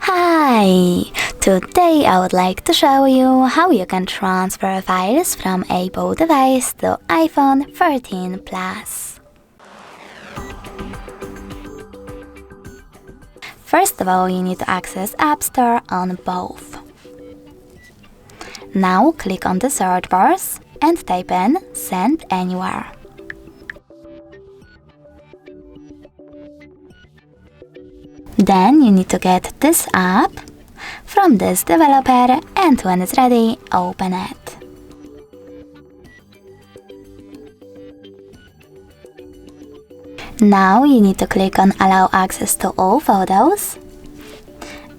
Hi! Today I would like to show you how you can transfer files from Apple device to iPhone 13 Plus. First of all, you need to access App Store on both. Now click on the search bars and type in Send Anywhere. Then you need to get this app from this developer, and when it's ready, open it. Now you need to click on Allow access to all photos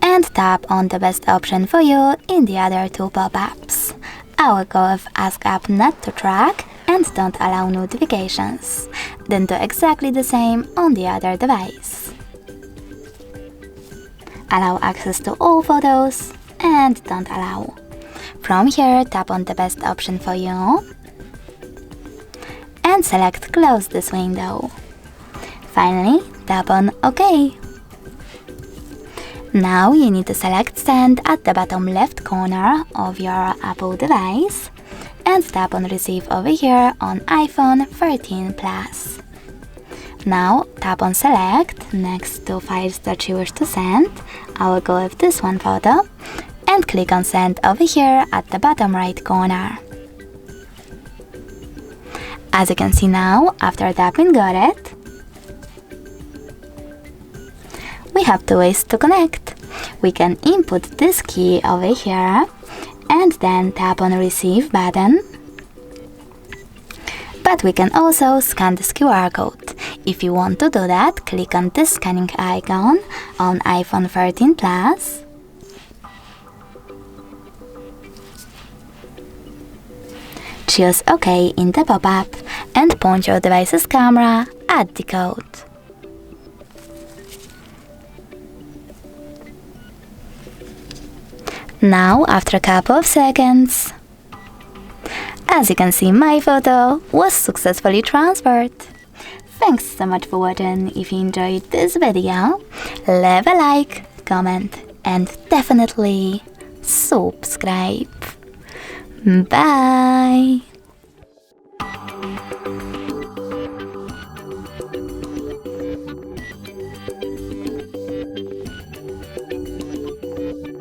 and tap on the best option for you in the other two pop-ups. I will go with Ask App Not to Track and Don't Allow Notifications. Then do exactly the same on the other device. Allow access to all photos and don't allow. From here, tap on the best option for you and select Close this window. Finally, tap on OK. Now you need to select Send at the bottom left corner of your Apple device and tap on Receive over here on iPhone 13 Plus. Now tap on Select next to files that you wish to send. I will go with this one photo and click on Send over here at the bottom right corner. As you can see now, after tapping Got it, we have two ways to connect. We can input this key over here and then tap on Receive button. But we can also scan this QR code. If you want to do that, click on this scanning icon on iPhone 13 Plus. Choose OK in the pop-up and point your device's camera at the code. Now, after a couple of seconds, as you can see, my photo was successfully transferred. Thanks so much for watching. If you enjoyed this video, leave a like, comment, and definitely subscribe. Bye!